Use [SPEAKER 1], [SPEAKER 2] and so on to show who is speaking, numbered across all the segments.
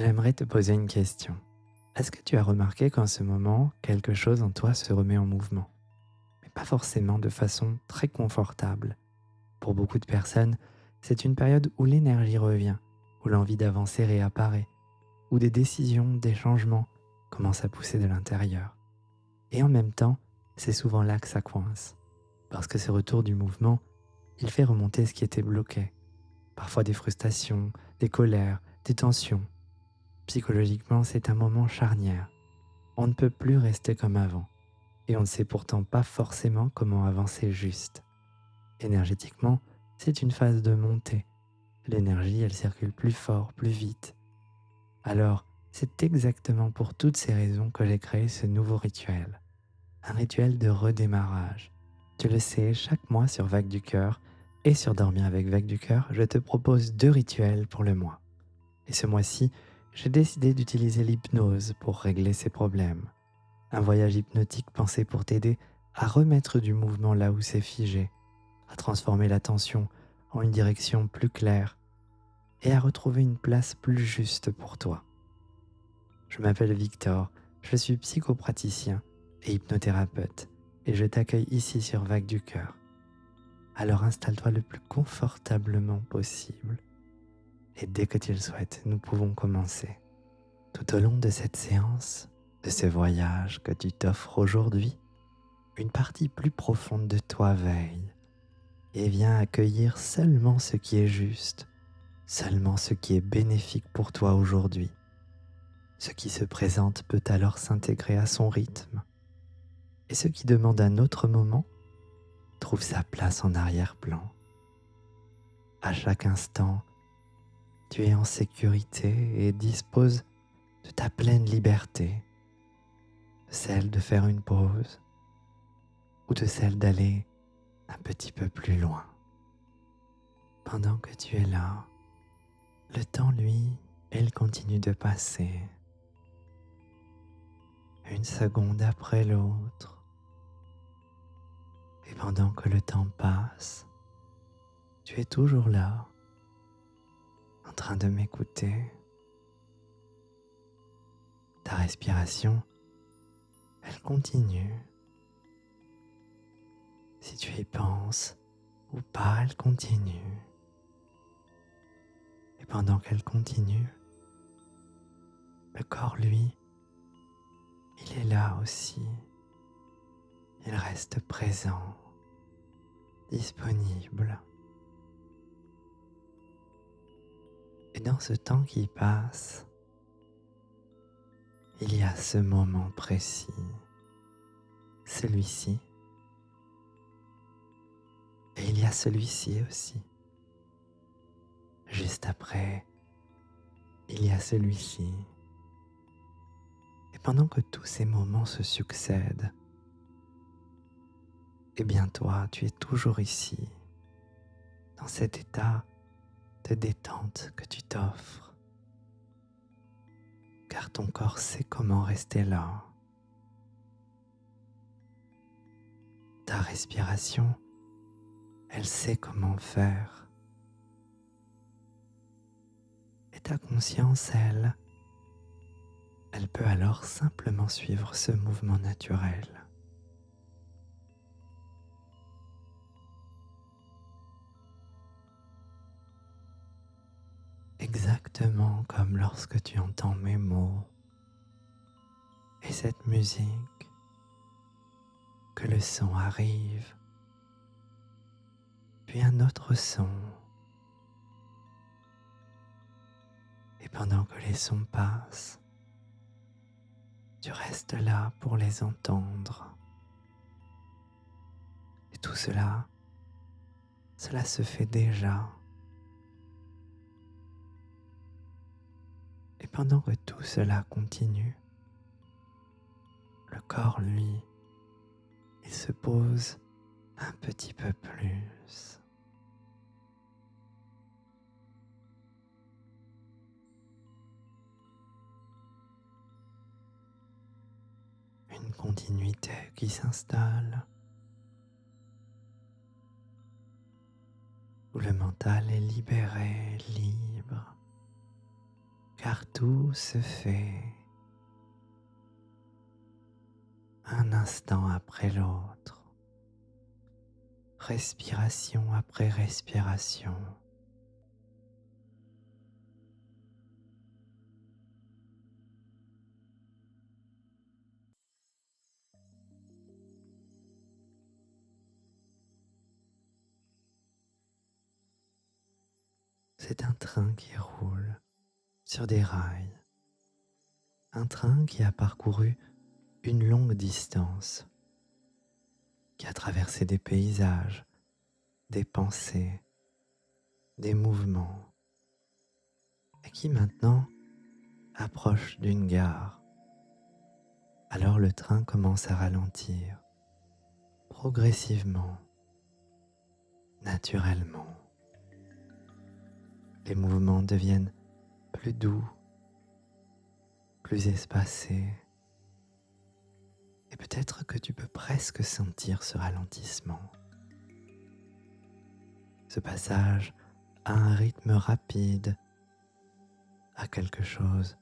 [SPEAKER 1] J'aimerais te poser une question. Est-ce que tu as remarqué qu'en ce moment, quelque chose en toi se remet en mouvement? Mais pas forcément de façon très confortable. Pour beaucoup de personnes, c'est une période où l'énergie revient, où l'envie d'avancer réapparaît, où des décisions, des changements commencent à pousser de l'intérieur. Et en même temps, c'est souvent là que ça coince. Parce que ce retour du mouvement, il fait remonter ce qui était bloqué. Parfois des frustrations, des colères, des tensions. Psychologiquement, c'est un moment charnière. On ne peut plus rester comme avant, et on ne sait pourtant pas forcément comment avancer juste. Énergétiquement, c'est une phase de montée. L'énergie, elle circule plus fort, plus vite. Alors, c'est exactement pour toutes ces raisons que j'ai créé ce nouveau rituel. Un rituel de redémarrage. Tu le sais, chaque mois sur Vague du Cœur et sur Dormir avec Vague du Cœur, je te propose 2 rituels pour le mois. Et ce mois-ci, j'ai décidé d'utiliser l'hypnose pour régler ces problèmes. Un voyage hypnotique pensé pour t'aider à remettre du mouvement là où c'est figé, à transformer l'attention en une direction plus claire et à retrouver une place plus juste pour toi. Je m'appelle Victor, je suis psychopraticien et hypnothérapeute et je t'accueille ici sur Vague du Cœur. Alors installe-toi le plus confortablement possible et dès que tu le souhaites, nous pouvons commencer. Tout au long de cette séance, de ce voyage que tu t'offres aujourd'hui, une partie plus profonde de toi veille et vient accueillir seulement ce qui est juste, seulement ce qui est bénéfique pour toi aujourd'hui. Ce qui se présente peut alors s'intégrer à son rythme et ce qui demande un autre moment trouve sa place en arrière-plan. À chaque instant, tu es en sécurité et disposes de ta pleine liberté, de celle de faire une pause ou de celle d'aller un petit peu plus loin. Pendant que tu es là, le temps, lui, il continue de passer, une seconde après l'autre. Et pendant que le temps passe, tu es toujours là, en train de m'écouter. Ta respiration, elle continue. Si tu y penses ou pas, elle continue. Et pendant qu'elle continue, le corps, lui, il est là aussi. Il reste présent, disponible. Et dans ce temps qui passe, il y a ce moment précis, celui-ci, et il y a celui-ci aussi. Juste après, il y a celui-ci. Et pendant que tous ces moments se succèdent, eh bien toi, tu es toujours ici, dans cet état de détente que tu t'offres, car ton corps sait comment rester là. Ta respiration, elle sait comment faire. Et ta conscience, elle peut alors simplement suivre ce mouvement naturel. Exactement comme lorsque tu entends mes mots et cette musique, que le son arrive, puis un autre son. Et pendant que les sons passent, tu restes là pour les entendre. Et tout cela, cela se fait déjà. Et pendant que tout cela continue, le corps, lui, il se pose un petit peu plus. Une continuité qui s'installe, où le mental est libéré, libre, car tout se fait un instant après l'autre, respiration après respiration. C'est un train qui roule sur des rails, un train qui a parcouru une longue distance, qui a traversé des paysages, des pensées, des mouvements, et qui maintenant approche d'une gare. Alors le train commence à ralentir, progressivement, naturellement. Les mouvements deviennent plus doux, plus espacés, et peut-être que tu peux presque sentir ce ralentissement, ce passage à un rythme rapide, à quelque chose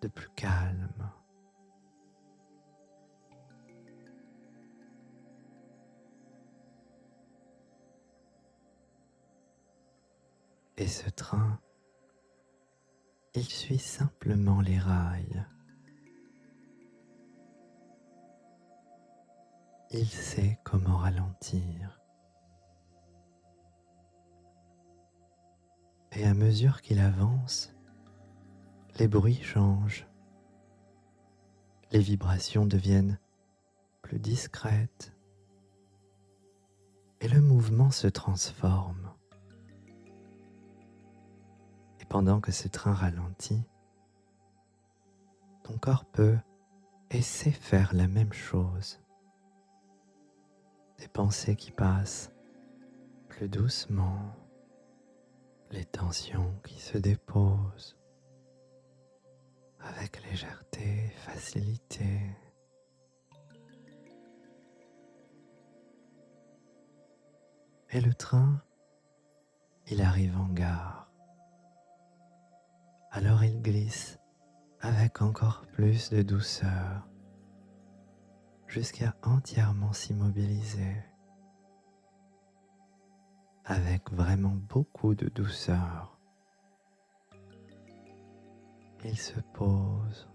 [SPEAKER 1] de plus calme. Et ce train, il suit simplement les rails. Il sait comment ralentir. Et à mesure qu'il avance, les bruits changent. Les vibrations deviennent plus discrètes. Et le mouvement se transforme. Et pendant que ce train ralentit, ton corps peut et sait faire la même chose. Des pensées qui passent plus doucement, les tensions qui se déposent avec légèreté, facilité. Et le train, il arrive en gare. Alors il glisse avec encore plus de douceur jusqu'à entièrement s'immobiliser avec vraiment beaucoup de douceur. Il se pose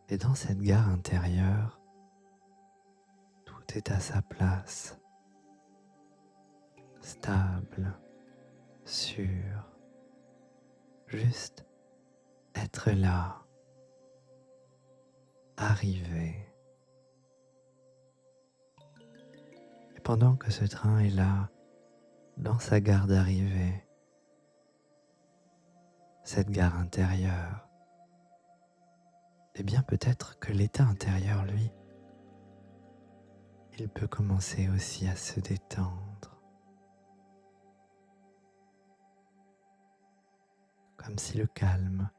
[SPEAKER 1] et dans cette gare intérieure, tout est à sa place, stable, sûr, juste être là, arriver. Et pendant que ce train est là, dans sa gare d'arrivée, cette gare intérieure, eh bien peut-être que l'état intérieur, lui, il peut commencer aussi à se détendre, comme si le calme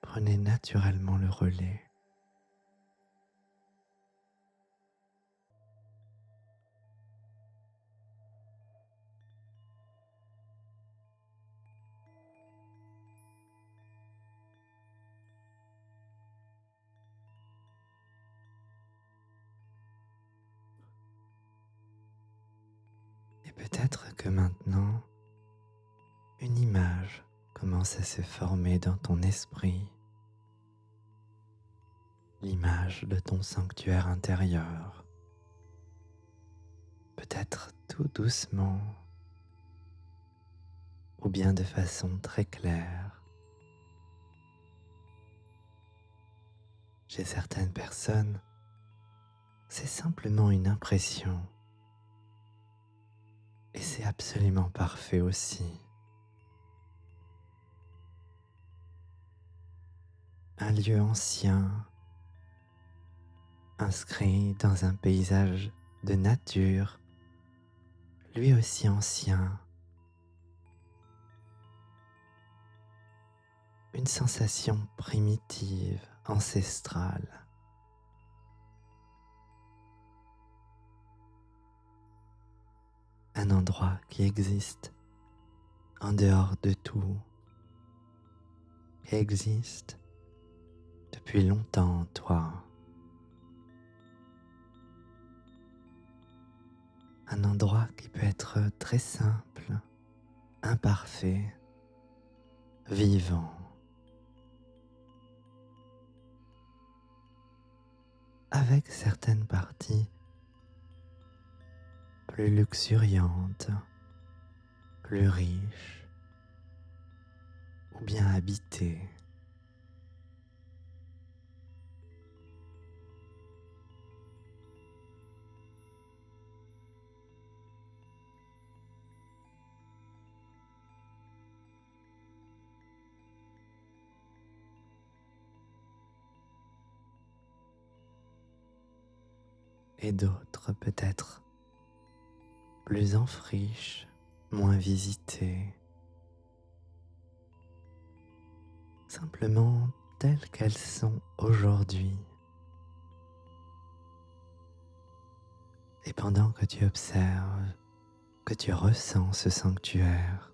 [SPEAKER 1] prenait naturellement le relais. Et peut-être que maintenant, une image commence à se former dans ton esprit, l'image de ton sanctuaire intérieur. Peut-être tout doucement, ou bien de façon très claire. Chez certaines personnes, c'est simplement une impression. Et c'est absolument parfait aussi. Un lieu ancien, inscrit dans un paysage de nature, lui aussi ancien. Une sensation primitive, ancestrale. Un endroit qui existe en dehors de tout, qui existe depuis longtemps en toi. Un endroit qui peut être très simple, imparfait, vivant, avec certaines parties plus luxuriantes, plus riches ou bien habitées. Et d'autres peut-être plus en friche, moins visitées, simplement telles qu'elles sont aujourd'hui. Et pendant que tu observes, que tu ressens ce sanctuaire,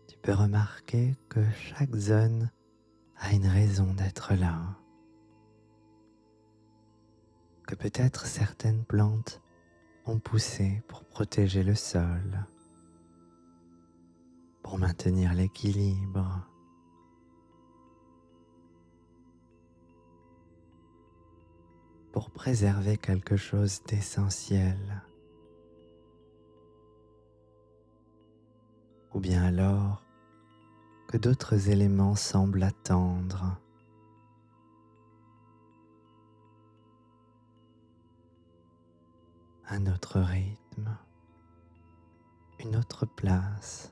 [SPEAKER 1] tu peux remarquer que chaque zone a une raison d'être là, que peut-être certaines plantes ont poussé pour protéger le sol, pour maintenir l'équilibre, pour préserver quelque chose d'essentiel, ou bien alors que d'autres éléments semblent attendre. Un autre rythme, une autre place.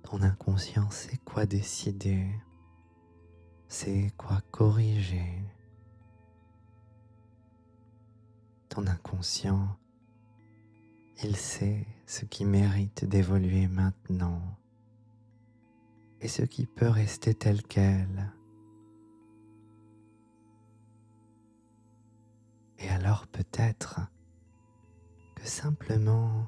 [SPEAKER 1] Ton inconscient sait quoi décider, sait quoi corriger. Ton inconscient, il sait ce qui mérite d'évoluer maintenant et ce qui peut rester tel quel. Et alors peut-être que simplement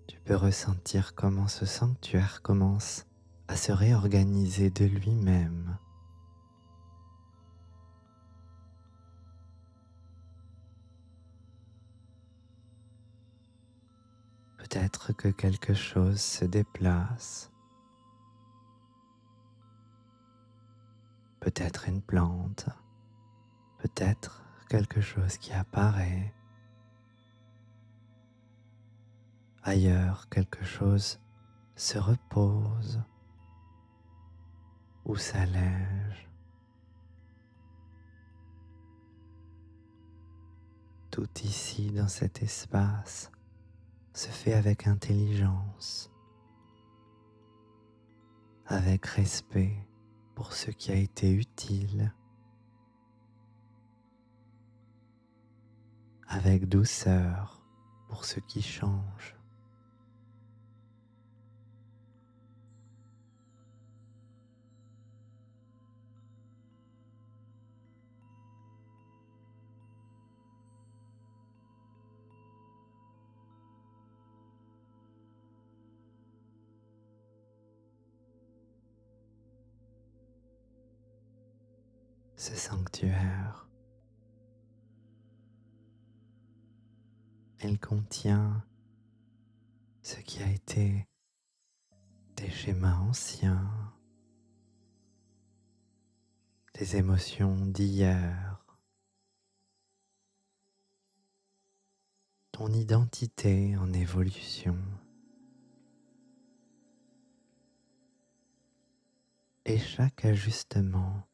[SPEAKER 1] tu peux ressentir comment ce sanctuaire commence à se réorganiser de lui-même. Peut-être que quelque chose se déplace, peut-être une plante, peut-être quelque chose qui apparaît. Ailleurs, quelque chose se repose ou s'allège. Tout ici dans cet espace se fait avec intelligence, avec respect pour ce qui a été utile, avec douceur pour ce qui change. Ce sanctuaire, il contient ce qui a été des schémas anciens, des émotions d'hier, ton identité en évolution. Et chaque ajustement,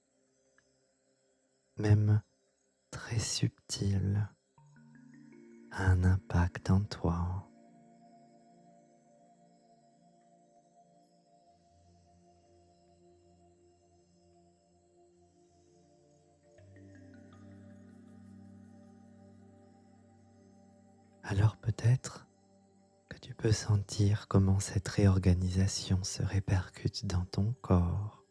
[SPEAKER 1] même très subtil, a un impact en toi. Alors peut-être que tu peux sentir comment cette réorganisation se répercute dans ton corps,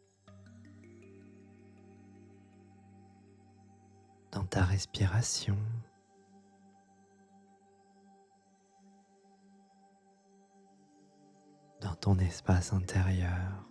[SPEAKER 1] dans ta respiration, ton espace intérieur.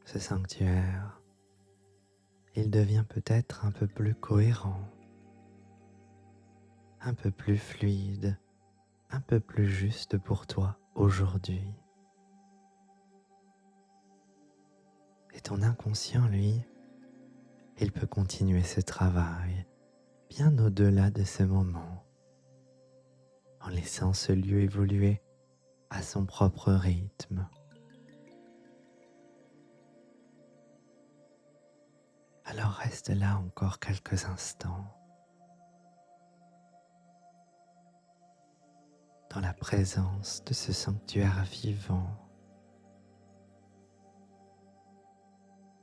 [SPEAKER 1] Ce sanctuaire, il devient peut-être un peu plus cohérent, un peu plus fluide, un peu plus juste pour toi aujourd'hui. Et ton inconscient, lui, il peut continuer ce travail bien au-delà de ce moment, en laissant ce lieu évoluer à son propre rythme. Alors reste là encore quelques instants, dans la présence de ce sanctuaire vivant,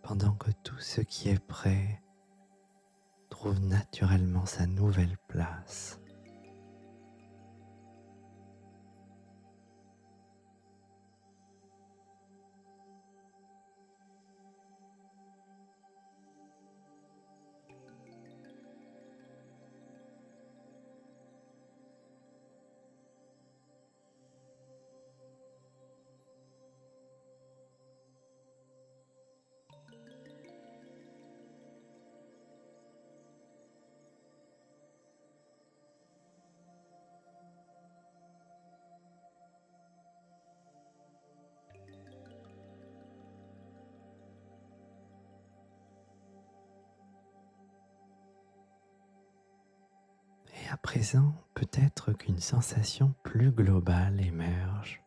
[SPEAKER 1] pendant que tout ce qui est prêt trouve naturellement sa nouvelle place. Et à présent, peut-être qu'une sensation plus globale émerge,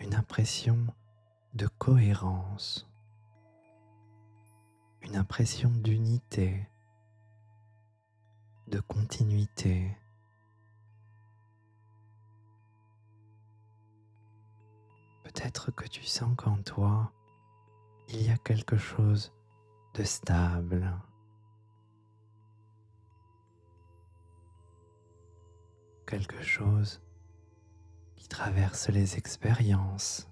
[SPEAKER 1] une impression de cohérence, une impression d'unité, de continuité. Peut-être que tu sens qu'en toi, il y a quelque chose de stable, quelque chose qui traverse les expériences,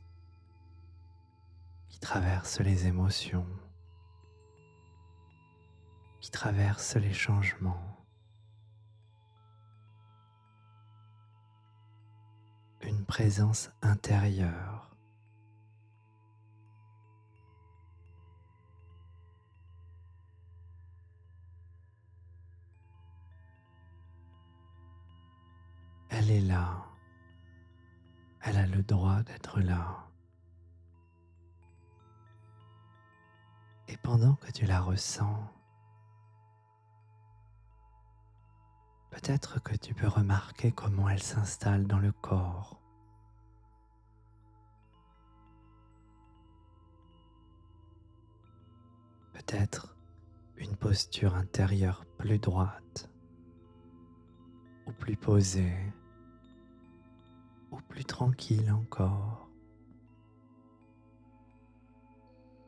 [SPEAKER 1] qui traverse les émotions, qui traverse les changements. Une présence intérieure. Elle est là. Elle a le droit d'être là. Et pendant que tu la ressens, peut-être que tu peux remarquer comment elle s'installe dans le corps. Peut-être une posture intérieure plus droite, ou plus posée, ou plus tranquille encore.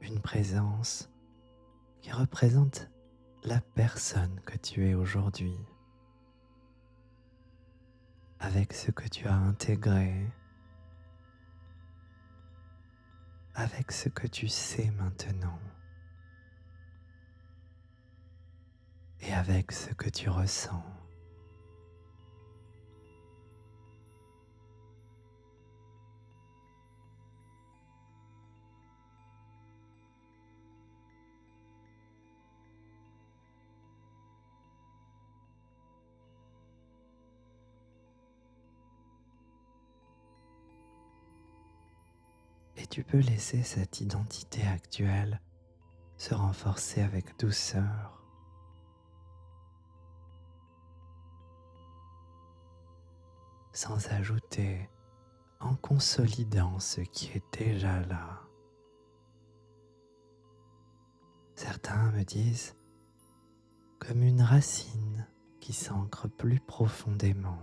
[SPEAKER 1] Une présence qui représente la personne que tu es aujourd'hui, avec ce que tu as intégré, avec ce que tu sais maintenant, et avec ce que tu ressens. Et tu peux laisser cette identité actuelle se renforcer avec douceur, sans ajouter, en consolidant ce qui est déjà là. Certains me disent comme une racine qui s'ancre plus profondément.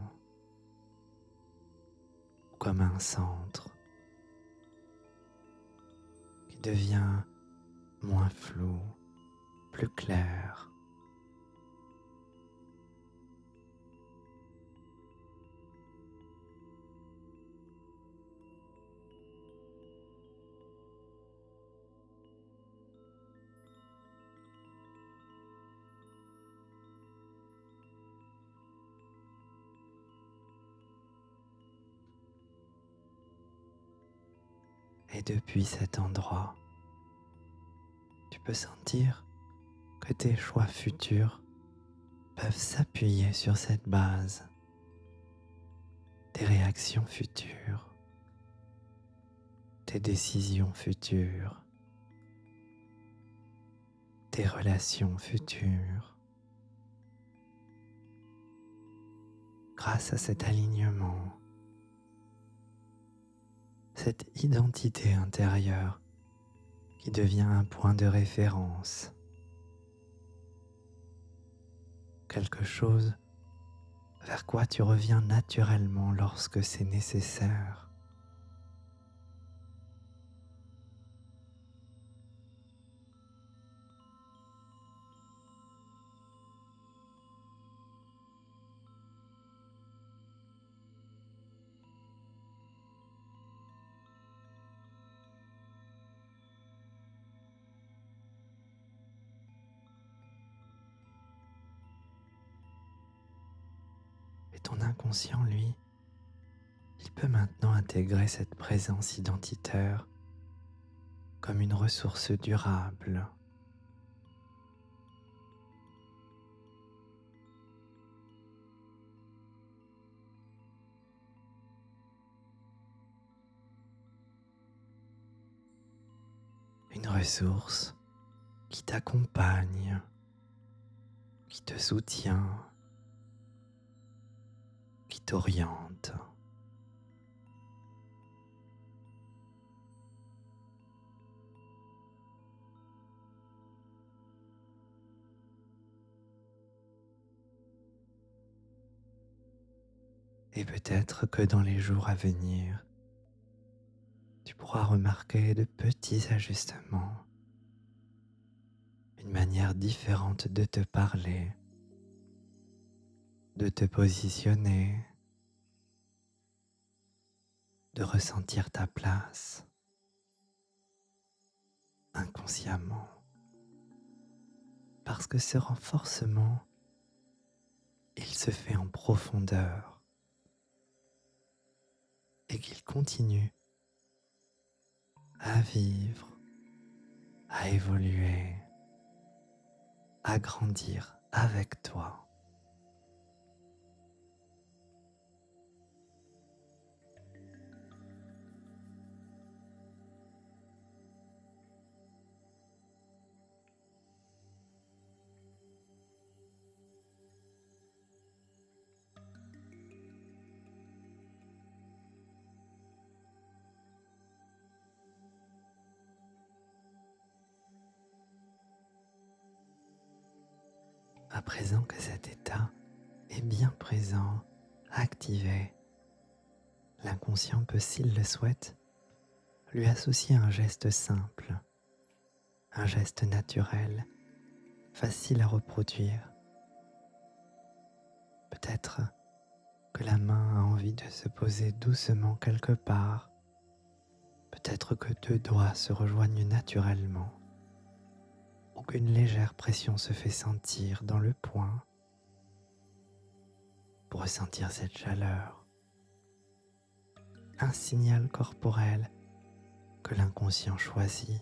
[SPEAKER 1] comme un centre qui devient moins flou, plus clair. Et depuis cet endroit, tu peux sentir que tes choix futurs peuvent s'appuyer sur cette base, tes réactions futures, tes décisions futures, tes relations futures. Grâce à cet alignement, cette identité intérieure qui devient un point de référence, quelque chose vers quoi tu reviens naturellement lorsque c'est nécessaire. Et ton inconscient, lui, il peut maintenant intégrer cette présence identitaire comme une ressource durable, une ressource qui t'accompagne, qui te soutient, qui t'oriente. Et peut-être que dans les jours à venir, tu pourras remarquer de petits ajustements, une manière différente de te parler, de te positionner, de ressentir ta place inconsciemment. Parce que ce renforcement, il se fait en profondeur et qu'il continue à vivre, à évoluer, à grandir avec toi. À présent que cet état est bien présent, activé, l'inconscient peut, s'il le souhaite, lui associer un geste simple, un geste naturel, facile à reproduire. Peut-être que la main a envie de se poser doucement quelque part. Peut-être que deux doigts se rejoignent naturellement, ou qu'une légère pression se fait sentir dans le poing pour ressentir cette chaleur. Un signal corporel que l'inconscient choisit.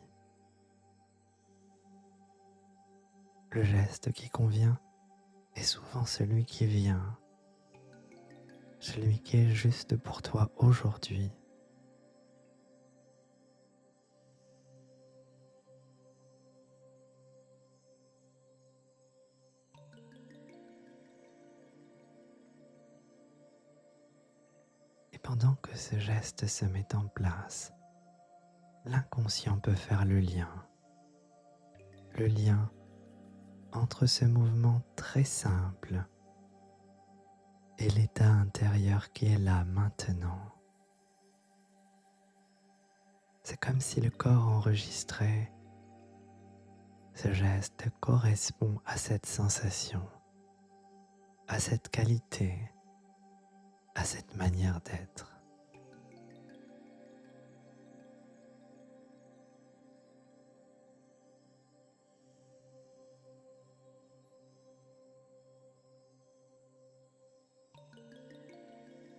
[SPEAKER 1] Le geste qui convient est souvent celui qui vient, celui qui est juste pour toi aujourd'hui. Et pendant que ce geste se met en place, l'inconscient peut faire le lien entre ce mouvement très simple et l'état intérieur qui est là maintenant. C'est comme si le corps enregistrait: ce geste correspond à cette sensation, à cette qualité, à cette manière d'être.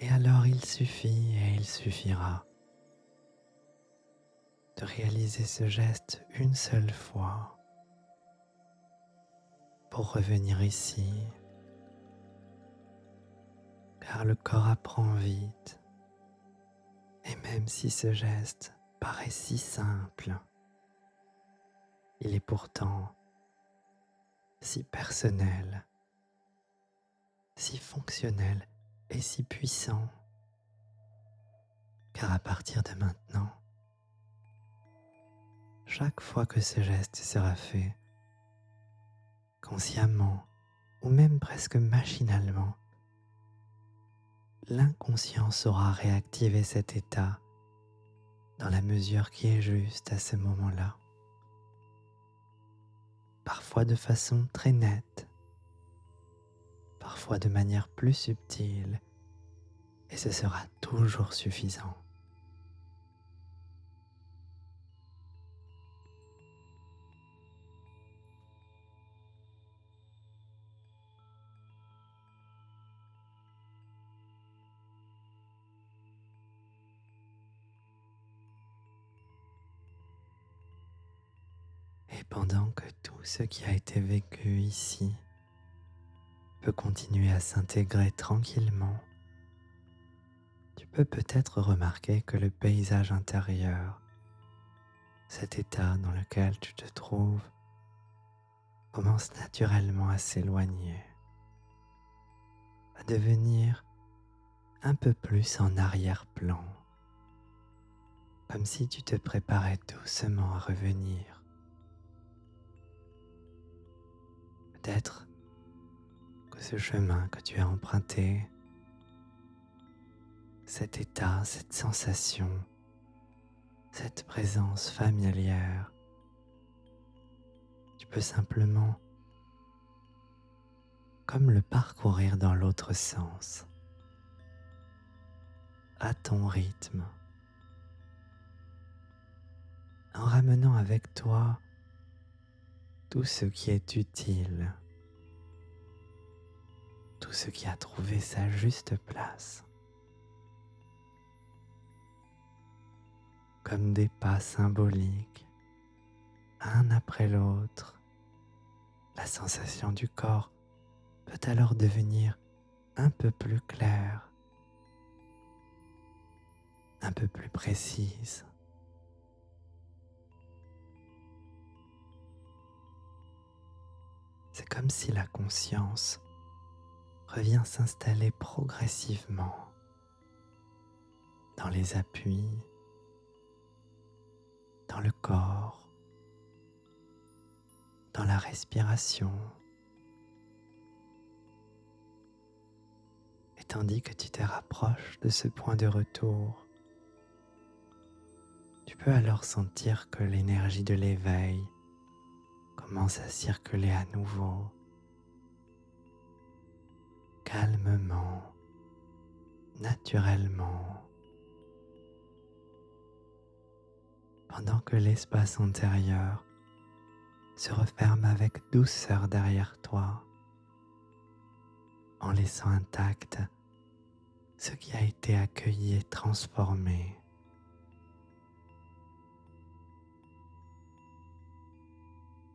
[SPEAKER 1] Et alors il suffit et il suffira de réaliser ce geste une seule fois pour revenir ici, car le corps apprend vite, et même si ce geste paraît si simple, il est pourtant si personnel, si fonctionnel et si puissant, car à partir de maintenant, chaque fois que ce geste sera fait, consciemment ou même presque machinalement, l'inconscient saura réactiver cet état dans la mesure qui est juste à ce moment-là. Parfois de façon très nette, parfois de manière plus subtile, et ce sera toujours suffisant. Et pendant que tout ce qui a été vécu ici peut continuer à s'intégrer tranquillement, tu peux peut-être remarquer que le paysage intérieur, cet état dans lequel tu te trouves, commence naturellement à s'éloigner, à devenir un peu plus en arrière-plan, comme si tu te préparais doucement à revenir. Peut-être que ce chemin que tu as emprunté, cet état, cette sensation, cette présence familière, tu peux simplement comme le parcourir dans l'autre sens, à ton rythme, en ramenant avec toi tout ce qui est utile, tout ce qui a trouvé sa juste place, comme des pas symboliques, un après l'autre. La sensation du corps peut alors devenir un peu plus claire, un peu plus précise. C'est comme si la conscience revient s'installer progressivement dans les appuis, dans le corps, dans la respiration. Et tandis que tu te rapproches de ce point de retour, tu peux alors sentir que l'énergie de l'éveil commence à circuler à nouveau, calmement, naturellement, pendant que l'espace antérieur se referme avec douceur derrière toi, en laissant intact ce qui a été accueilli et transformé.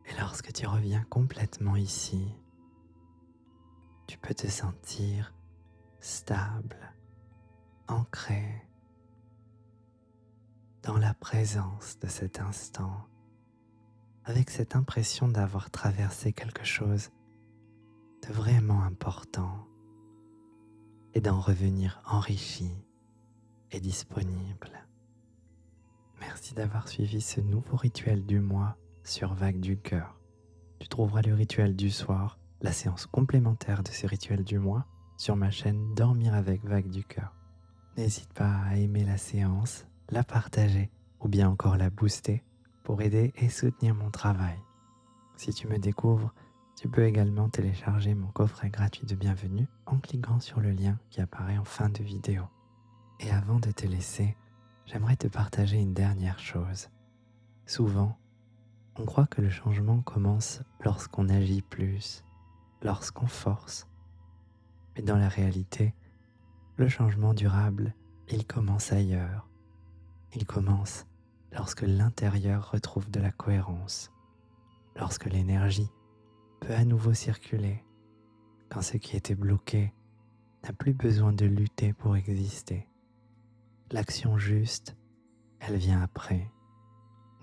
[SPEAKER 1] Et lorsque tu reviens complètement ici, tu peux te sentir stable, ancré dans la présence de cet instant, avec cette impression d'avoir traversé quelque chose de vraiment important et d'en revenir enrichi et disponible. Merci d'avoir suivi ce nouveau rituel du mois sur Vague du Cœur. Tu trouveras le rituel du soir, la séance complémentaire de ce rituel du mois, sur ma chaîne Dormir avec Vague du Cœur. N'hésite pas à aimer la séance, la partager ou bien encore la booster pour aider et soutenir mon travail. Si tu me découvres, tu peux également télécharger mon coffret gratuit de bienvenue en cliquant sur le lien qui apparaît en fin de vidéo. Et avant de te laisser, j'aimerais te partager une dernière chose. Souvent, on croit que le changement commence lorsqu'on agit plus, lorsqu'on force. Mais dans la réalité, le changement durable, il commence ailleurs. Il commence lorsque l'intérieur retrouve de la cohérence, lorsque l'énergie peut à nouveau circuler, quand ce qui était bloqué n'a plus besoin de lutter pour exister. L'action juste, elle vient après,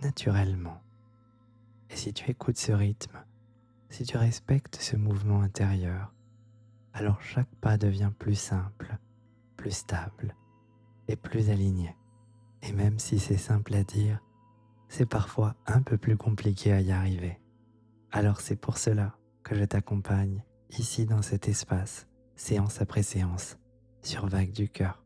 [SPEAKER 1] naturellement. Et si tu écoutes ce rythme, si tu respectes ce mouvement intérieur, alors chaque pas devient plus simple, plus stable et plus aligné. Et même si c'est simple à dire, c'est parfois un peu plus compliqué à y arriver. Alors c'est pour cela que je t'accompagne ici dans cet espace, séance après séance, sur Vague du Cœur.